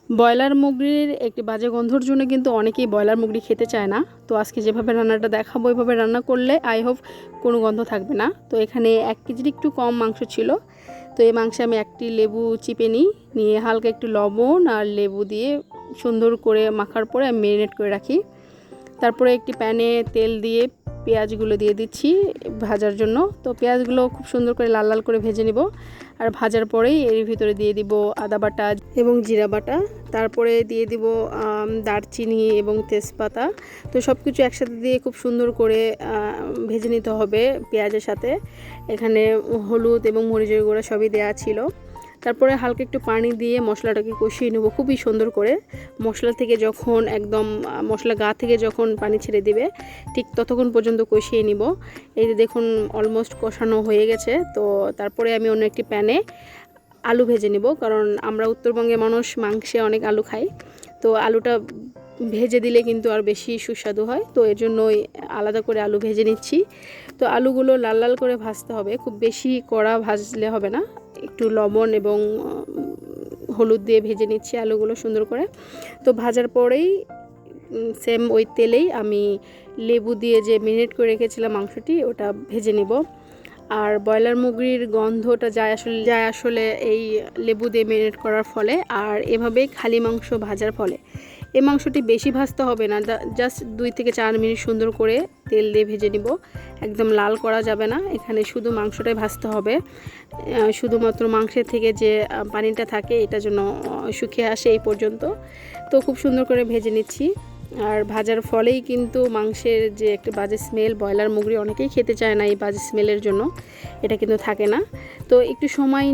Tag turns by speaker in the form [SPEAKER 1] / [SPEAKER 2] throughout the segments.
[SPEAKER 1] Broiler মুরগির একটি বাজে গন্ধর জন্য কিন্তু অনেকেই ব্রয়লার মুরগি খেতে চায় না। তো আজকে যেভাবে রান্নাটা দেখাবো ওইভাবে রান্না করলে আই হোপ কোনো গন্ধ থাকবে না। তো এখানে 1 কেজির একটু কম মাংস ছিল। তো এই মাংসে আমি একটি লেবু চিপে নিয়ে হালকা একটু লবণ আর লেবু দিয়ে সুন্দর করে মাখার পরে আমি ম্যারিনেট করে রাখি। তারপরে একটি প্যানে তেল দিয়ে পেঁয়াজগুলো দিয়ে দিচ্ছি ভাজার জন্য। তো পেঁয়াজগুলো খুব সুন্দর করে লাল লাল করে ভেজে নিব। আর ভাজার পরেই এর ভিতরে দিয়ে দিব আদা বাটা এবং জিরা বাটা, তারপরে দিয়ে দিব দারচিনি এবং তেজপাতা। তো সব কিছু একসাথে দিয়ে খুব সুন্দর করে ভেজে নিতে হবে পেঁয়াজের সাথে। এখানে হলুদ এবং মরিচের গুঁড়া সবই দেওয়া ছিল। তারপরে হালকা একটু পানি দিয়ে মশলাটাকে কষিয়ে নেব খুবই সুন্দর করে। মশলা থেকে যখন একদম মশলা গা থেকে যখন পানি ছেড়ে দিবে ঠিক ততক্ষণ পর্যন্ত কষিয়ে নিব। এই যে দেখুন অলমোস্ট কষানো হয়ে গেছে। তো তারপরে আমি অন্য একটি প্যানে আলু ভেজে নিব, কারণ আমরা উত্তরবঙ্গের মানুষ মাংসে অনেক আলু খাই। তো আলুটা ভেজে দিলে কিন্তু আর বেশি সুস্বাদু হয়। তো এর জন্যই আলাদা করে আলু ভেজে নিচ্ছি। তো আলুগুলো লাল লাল করে ভাজতে হবে, খুব বেশি কড়া ভাজলে হবে না। একটু লবণ এবং হলুদ দিয়ে ভেজে নিচ্ছি আলুগুলো সুন্দর করে। তো ভাজার পরেই সেম ওই তেলেই আমি লেবু দিয়ে যে ম্যারিনেট করে রেখেছিলাম মাংসটি ওটা ভেজে নিব। আর ব্রয়লার মুরগির গন্ধটা যায় আসলে এই লেবু দিয়ে ম্যারিনেট করার ফলে, আর এভাবেই খালি মাংস ভাজার ফলে। এই মাংসটি বেশি ভাজতে হবে না, জাস্ট 2 থেকে 4 মিনিট সুন্দর করে তেল দিয়ে ভেজে নিব। একদম লাল করা যাবে না, এখানে শুধু মাংসটাই ভাজতে হবে। শুধুমাত্র মাংসের থেকে যে পানিটা থাকে এটা যেন শুকিয়ে আসে এই পর্যন্ত। তো খুব সুন্দর করে ভেজে নিচ্ছি। আর ভাজার ফলেই কিন্তু মাংসের যে একটা বাজে স্মেল, ব্রয়লার মুরগি অনেকেই খেতে চায় না এই বাজে স্মেলের জন্য, এটা কিন্তু থাকে না। তো একটু সময়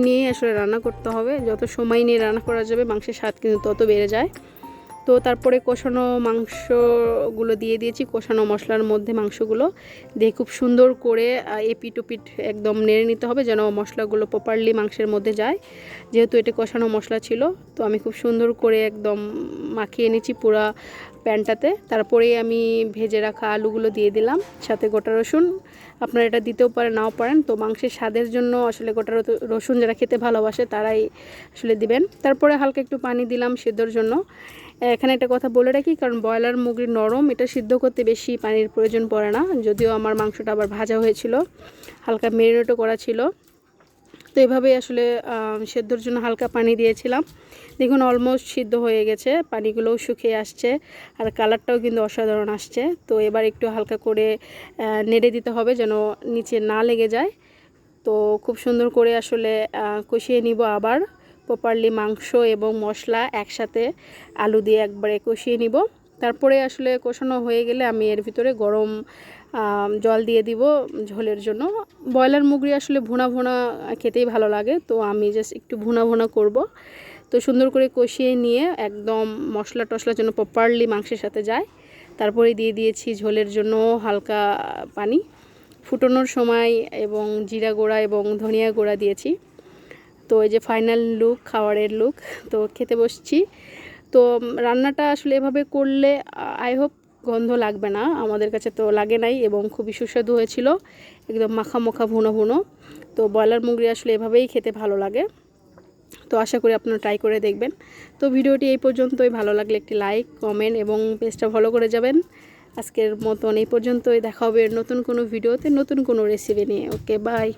[SPEAKER 1] নিয়ে আসলে রান্না করতে হবে। যত সময় নিয়ে রান্না করা যাবে মাংসের স্বাদ কিন্তু তত বেড়ে যায়। তো তারপরে কষানো মাংসগুলো দিয়ে দিয়েছি, কষানো মশলার মধ্যে মাংসগুলো দিয়ে খুব সুন্দর করে এপিট ওপিট একদম নেড়ে নিতে হবে যেন মশলাগুলো প্রপারলি মাংসের মধ্যে যায়। যেহেতু এটা কষানো মশলা ছিল, তো আমি খুব সুন্দর করে একদম মাখিয়ে নিচ্ছি পুরো প্যানটাতে। তারপরেই আমি ভেজে রাখা আলুগুলো দিয়ে দিলাম, সাথে গোটা রসুন। আপনারা এটা দিতেও পারেন নাও পারেন। তো মাংসের স্বাদের জন্য আসলে গোটা রসুন যারা খেতে ভালোবাসে তারাই আসলে দিবেন। তারপরে হালকা একটু পানি দিলাম সিদ্ধর জন্য। এখানে একটা কথা বলে রাখি, কারণ ব্রয়লার মুরগি নরম, এটা সিদ্ধ করতে বেশি পানির প্রয়োজন পড়ে না। যদিও আমার মাংসটা আবার ভাজা হয়েছিল, হালকা ম্যারিনেটও করা ছিল। তো এভাবেই আসলে সেদ্ধর জন্য হালকা পানি দিয়েছিলাম। দেখুন অলমোস্ট সিদ্ধ হয়ে গেছে, পানিগুলোও শুকিয়ে আসছে আর কালারটাও কিন্তু অসাধারণ আসছে। তো এবার একটু হালকা করে নেড়ে দিতে হবে যেন নিচে না লেগে যায়। তো খুব সুন্দর করে আসলে কষিয়ে নিব আবার প্রপারলি মাংস এবং মশলা একসাথে আলু দিয়ে একবারে কষিয়ে নিব। তারপরে আসলে কষানো হয়ে গেলে আমি এর ভিতরে গরম জল দিয়ে দিব ঝোলের জন্য। ব্রয়লার মুরগি আসলে ভুনা ভুনা খেতেই ভালো লাগে, তো আমি জাস্ট একটু ভুনা ভুনা করব। তো সুন্দর করে কষিয়ে নিয়ে একদম মশলা টশলা যেন প্রপারলি মাংসের সাথে যায়। তারপরে দিয়ে দিয়েছি ঝোলের জন্য হালকা পানি ফুটানোর সময় এবং জিরা গুঁড়া এবং ধনিয়া গুঁড়া দিয়েছি। তো এই যে ফাইনাল লুক, খাবারের লুক। তো খেতে বসছি। তো রান্নাটা আসলে এভাবে করলে আই হোপ গন্ধ লাগবে না, আমাদের কাছে তো লাগে নাই এবং খুবই সুস্বাদু হয়েছিল, একদম মাখা মাখা ভুনো ভুনো। তো ব্রয়লার মুরগি আসলে এভাবেই খেতে ভালো লাগে। তো আশা করি আপনারা ট্রাই করে দেখবেন। তো ভিডিওটি এই পর্যন্তই, ভালো লাগলে একটি লাইক কমেন্ট এবং পেজটা ফলো করে যাবেন। আজকের মতন এই পর্যন্তই, দেখা হবে নতুন কোনো ভিডিওতে নতুন কোনো রেসিপি নিয়ে। Okay bye.